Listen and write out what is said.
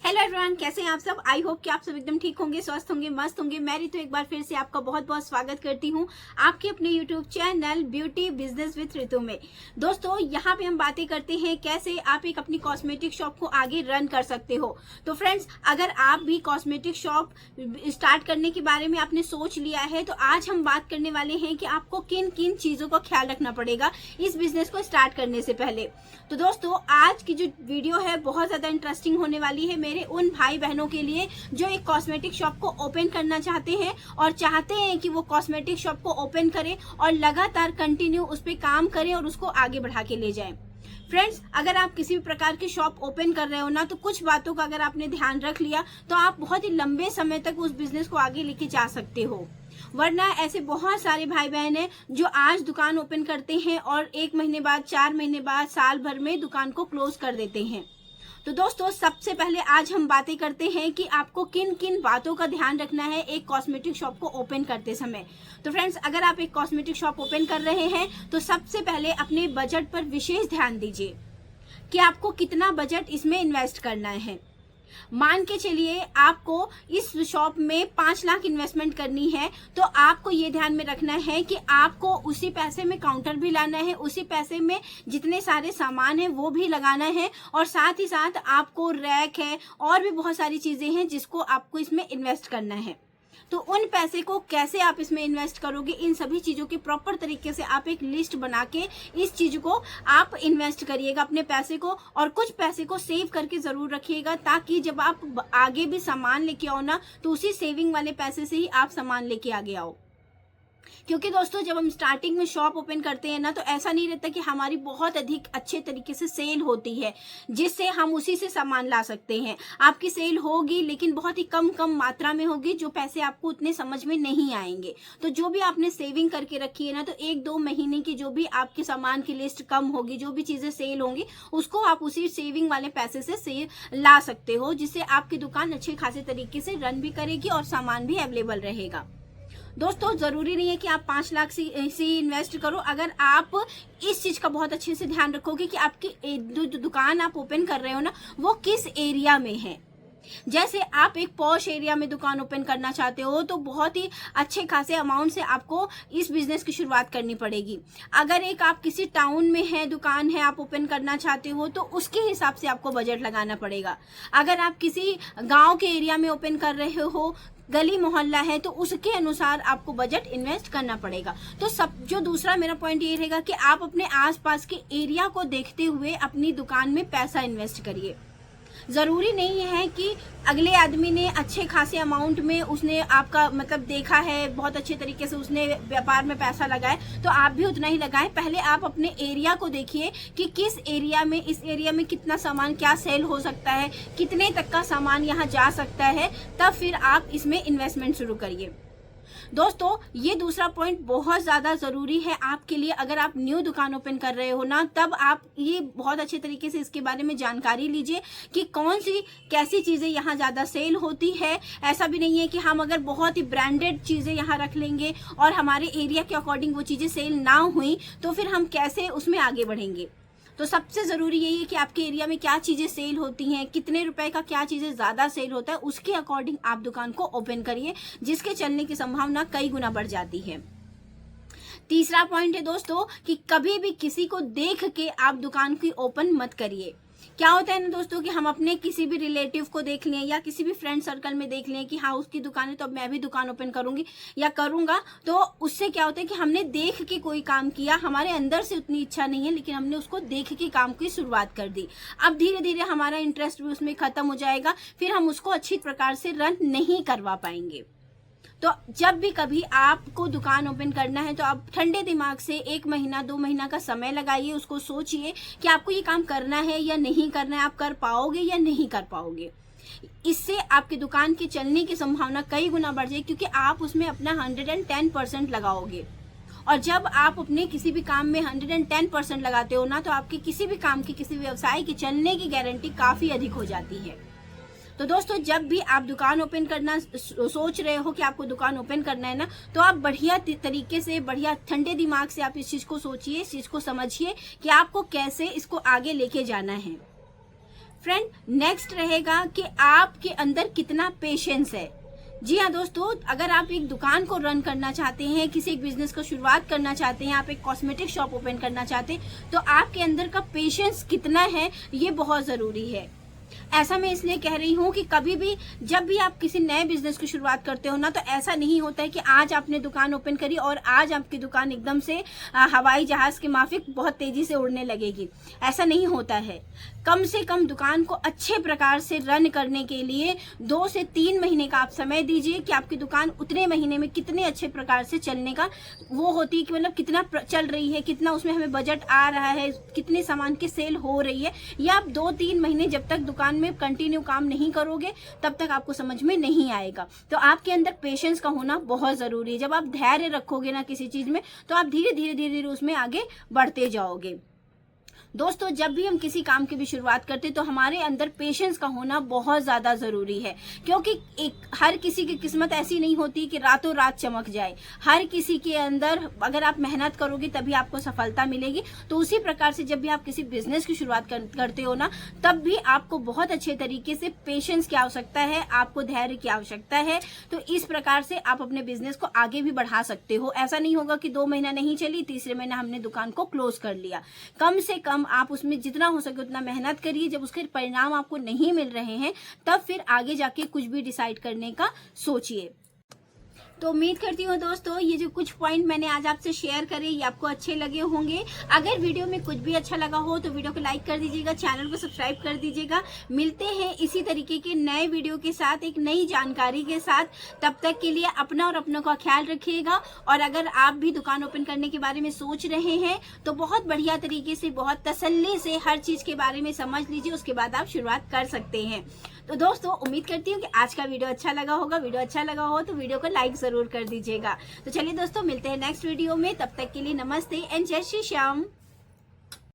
Hello everyone, कैसे हैं आप सब। आई होप कि आप सब एकदम ठीक होंगे, स्वस्थ होंगे, मस्त होंगे। मैं रितु एक बार फिर से आपका बहुत बहुत स्वागत करती हूं आपके अपने YouTube channel beauty business with Ritu में। दोस्तों, यहाँ पे हम बातें करते हैं कैसे आप एक अपनी कॉस्मेटिक शॉप को आगे रन कर सकते हो। तो फ्रेंड्स, अगर आप भी कॉस्मेटिक शॉप स्टार्ट करने के बारे में आपने सोच लिया है तो आज हम बात करने वाले हैं कि आपको किन किन चीजों का ख्याल रखना पड़ेगा इस बिजनेस को स्टार्ट करने से पहले। तो दोस्तों, आज की जो वीडियो है बहुत ज्यादा इंटरेस्टिंग होने वाली है मेरे उन भाई बहनों के लिए जो एक कॉस्मेटिक शॉप को ओपन करना चाहते हैं और चाहते हैं कि वो कॉस्मेटिक शॉप को ओपन करें और लगातार कंटिन्यू उस पर काम करें और उसको आगे बढ़ा के ले जाएं। फ्रेंड्स, अगर आप किसी भी प्रकार की शॉप ओपन कर रहे हो ना, तो कुछ बातों का अगर आपने ध्यान रख लिया तो आप बहुत ही लंबे समय तक उस बिजनेस को आगे लेके जा सकते हो। वरना ऐसे बहुत सारे भाई बहन हैं जो आज दुकान ओपन करते हैं और 1 महीने बाद, 4 महीने बाद, साल भर में दुकान को क्लोज कर देते हैं। तो दोस्तों, सबसे पहले आज हम बातें करते हैं कि आपको किन किन बातों का ध्यान रखना है एक कॉस्मेटिक शॉप को ओपन करते समय। तो फ्रेंड्स, अगर आप एक कॉस्मेटिक शॉप ओपन कर रहे हैं तो सबसे पहले अपने बजट पर विशेष ध्यान दीजिए कि आपको कितना बजट इसमें इन्वेस्ट करना है। मान के चलिए आपको इस शॉप में 5 लाख इन्वेस्टमेंट करनी है, तो आपको ये ध्यान में रखना है कि आपको उसी पैसे में काउंटर भी लाना है, उसी पैसे में जितने सारे सामान है वो भी लगाना है और साथ ही साथ आपको रैक है और भी बहुत सारी चीजें हैं जिसको आपको इसमें इन्वेस्ट करना है। तो उन पैसे को कैसे आप इसमें इन्वेस्ट करोगे, इन सभी चीजों के प्रॉपर तरीके से आप एक लिस्ट बना के इस चीज को आप इन्वेस्ट करिएगा अपने पैसे को, और कुछ पैसे को सेव करके जरूर रखिएगा ताकि जब आप आगे भी सामान लेके आओ ना, तो उसी सेविंग वाले पैसे से ही आप सामान लेके आगे आओ। क्योंकि दोस्तों, जब हम स्टार्टिंग में शॉप ओपन करते हैं ना, तो ऐसा नहीं रहता कि हमारी बहुत अधिक अच्छे तरीके से सेल होती है जिससे हम उसी से सामान ला सकते हैं। आपकी सेल होगी लेकिन बहुत ही कम मात्रा में होगी, जो पैसे आपको उतने समझ में नहीं आएंगे। तो जो भी आपने सेविंग करके रखी है ना, तो 1-2 महीने की जो भी आपके सामान की लिस्ट कम होगी, जो भी चीजें सेल होंगी, उसको आप उसी सेविंग वाले पैसे से ला सकते हो, जिससे आपकी दुकान अच्छे खासे तरीके से रन भी करेगी और सामान भी अवेलेबल रहेगा। दोस्तों, जरूरी नहीं है कि आप 5 लाख से इन्वेस्ट करो। अगर आप इस चीज का बहुत अच्छे से ध्यान रखोगे कि आपकी दुकान आप ओपन कर रहे हो ना, वो किस एरिया में है। जैसे आप एक पॉश एरिया में दुकान ओपन करना चाहते हो तो बहुत ही अच्छे खासे अमाउंट से आपको इस बिजनेस की शुरुआत करनी पड़ेगी। अगर एक आप किसी टाउन में है, दुकान है, आप ओपन करना चाहते हो तो उसके हिसाब से आपको बजट लगाना पड़ेगा। अगर आप किसी गांव के एरिया में ओपन कर रहे हो, गली मोहल्ला है, तो उसके अनुसार आपको बजट इन्वेस्ट करना पड़ेगा। तो सब जो दूसरा मेरा पॉइंट ये रहेगा कि आप अपने आसपास के एरिया को देखते हुए अपनी दुकान में पैसा इन्वेस्ट करिए। जरूरी नहीं है कि अगले आदमी ने अच्छे खासे अमाउंट में उसने आपका मतलब देखा है, बहुत अच्छे तरीके से उसने व्यापार में पैसा लगाए, तो आप भी उतना ही लगाएं। पहले आप अपने एरिया को देखिए कि किस एरिया में, इस एरिया में कितना सामान क्या सेल हो सकता है, कितने तक का सामान यहाँ जा सकता है, तब फिर आप इसमें इन्वेस्टमेंट शुरू करिए। दोस्तों, ये दूसरा पॉइंट बहुत ज्यादा जरूरी है आपके लिए। अगर आप न्यू दुकान ओपन कर रहे हो ना, तब आप ये बहुत अच्छे तरीके से इसके बारे में जानकारी लीजिए कि कौन सी कैसी चीजें यहाँ ज्यादा सेल होती है। ऐसा भी नहीं है कि हम अगर बहुत ही ब्रांडेड चीजें यहाँ रख लेंगे और हमारे एरिया के अकॉर्डिंग वो चीजें सेल ना हुई तो फिर हम कैसे उसमें आगे बढ़ेंगे। तो सबसे जरूरी यही है कि आपके एरिया में क्या चीजें सेल होती हैं, कितने रुपए का क्या चीजें ज्यादा सेल होता है, उसके अकॉर्डिंग आप दुकान को ओपन करिए, जिसके चलने की संभावना कई गुना बढ़ जाती है। तीसरा पॉइंट है दोस्तों कि कभी भी किसी को देख के आप दुकान की ओपन मत करिए। क्या होता है ना दोस्तों कि हम अपने किसी भी रिलेटिव को देख लें या किसी भी फ्रेंड सर्कल में देख लें कि हाँ उसकी दुकान है तो अब मैं भी दुकान ओपन करूंगी या करूंगा, तो उससे क्या होता है कि हमने देख के कोई काम किया, हमारे अंदर से उतनी इच्छा नहीं है लेकिन हमने उसको देख के काम की शुरुआत कर दी। अब धीरे धीरे हमारा इंटरेस्ट भी उसमें खत्म हो जाएगा, फिर हम उसको अच्छी प्रकार से रन नहीं करवा पाएंगे। तो जब भी कभी आपको दुकान ओपन करना है तो आप ठंडे दिमाग से 1 महीना 2 महीना का समय लगाइए, उसको सोचिए कि आपको ये काम करना है या नहीं करना है, आप कर पाओगे या नहीं कर पाओगे। इससे आपकी दुकान के चलने की संभावना कई गुना बढ़ जाएगी, क्योंकि आप उसमें अपना 110% लगाओगे। और जब आप अपने किसी भी काम में 110% लगाते हो ना, तो आपके किसी भी काम की, किसी व्यवसाय की चलने की गारंटी काफी अधिक हो जाती है। तो दोस्तों, जब भी आप दुकान ओपन करना सोच रहे हो कि आपको दुकान ओपन करना है ना, तो आप बढ़िया तरीके से, बढ़िया ठंडे दिमाग से आप इस चीज को सोचिए, इस चीज को समझिए कि आपको कैसे इसको आगे लेके जाना है। फ्रेंड, नेक्स्ट रहेगा कि आपके अंदर कितना पेशेंस है। जी हाँ दोस्तों, अगर आप एक दुकान को रन करना चाहते हैं, किसी एक बिजनेस को शुरुआत करना चाहते हैं, आप एक कॉस्मेटिक शॉप ओपन करना चाहते हैं, तो आपके अंदर का पेशेंस कितना है ये बहुत जरूरी है। ऐसा मैं इसलिए कह रही हूँ कि कभी भी जब भी आप किसी नए बिजनेस की शुरुआत करते हो ना, तो ऐसा नहीं होता है कि आज आपने दुकान ओपन करी और आज आपकी दुकान एकदम से हवाई जहाज के माफिक बहुत तेजी से उड़ने लगेगी। ऐसा नहीं होता है। कम से कम दुकान को अच्छे प्रकार से रन करने के लिए 2 से 3 महीने का आप समय दीजिए कि आपकी दुकान उतने महीने में कितने अच्छे प्रकार से चलने का वो होती है कि मतलब कितना चल रही है, कितना उसमें हमें बजट आ रहा है, कितने सामान की सेल हो रही है। या आप 2-3 महीने जब तक दुकान में कंटिन्यू काम नहीं करोगे तब तक आपको समझ में नहीं आएगा। तो आपके अंदर पेशेंस का होना बहुत जरूरी है। जब आप धैर्य रखोगे ना किसी चीज में, तो आप धीरे धीरे उसमें आगे बढ़ते जाओगे। दोस्तों, जब भी हम किसी काम की भी शुरुआत करते हैं तो हमारे अंदर पेशेंस का होना बहुत ज्यादा जरूरी है, क्योंकि हर किसी की किस्मत ऐसी नहीं होती कि रातों रात चमक जाए। हर किसी के अंदर अगर आप मेहनत करोगे तभी आपको सफलता मिलेगी। तो उसी प्रकार से जब भी आप किसी बिजनेस की शुरुआत करते हो ना, तब भी आपको बहुत अच्छे तरीके से पेशेंस की आवश्यकता है, आपको धैर्य की आवश्यकता है। तो इस प्रकार से आप अपने बिजनेस को आगे भी बढ़ा सकते हो। ऐसा नहीं होगा कि 2 महीना नहीं चली, तीसरे महीना हमने दुकान को क्लोज कर लिया। कम से कम आप उसमें जितना हो सके उतना मेहनत करिए। जब उसके परिणाम आपको नहीं मिल रहे हैं, तब फिर आगे जाके कुछ भी डिसाइड करने का सोचिए। तो उम्मीद करती हूँ दोस्तों, ये जो कुछ पॉइंट मैंने आज आपसे शेयर करे ये आपको अच्छे लगे होंगे। अगर वीडियो में कुछ भी अच्छा लगा हो तो वीडियो को लाइक कर दीजिएगा, चैनल को सब्सक्राइब कर दीजिएगा। मिलते हैं इसी तरीके के नए वीडियो के साथ, एक नई जानकारी के साथ। तब तक के लिए अपना और अपनों का ख्याल रखिएगा। और अगर आप भी दुकान ओपन करने के बारे में सोच रहे हैं तो बहुत बढ़िया तरीके से, बहुत तसल्ली से हर चीज के बारे में समझ लीजिए, उसके बाद आप शुरुआत कर सकते हैं। तो दोस्तों, उम्मीद करती हूँ कि आज का वीडियो अच्छा लगा होगा। वीडियो अच्छा लगा हो तो वीडियो को लाइक जरूर कर दीजिएगा। तो चलिए दोस्तों, मिलते हैं नेक्स्ट वीडियो में। तब तक के लिए नमस्ते एंड जय श्री श्याम।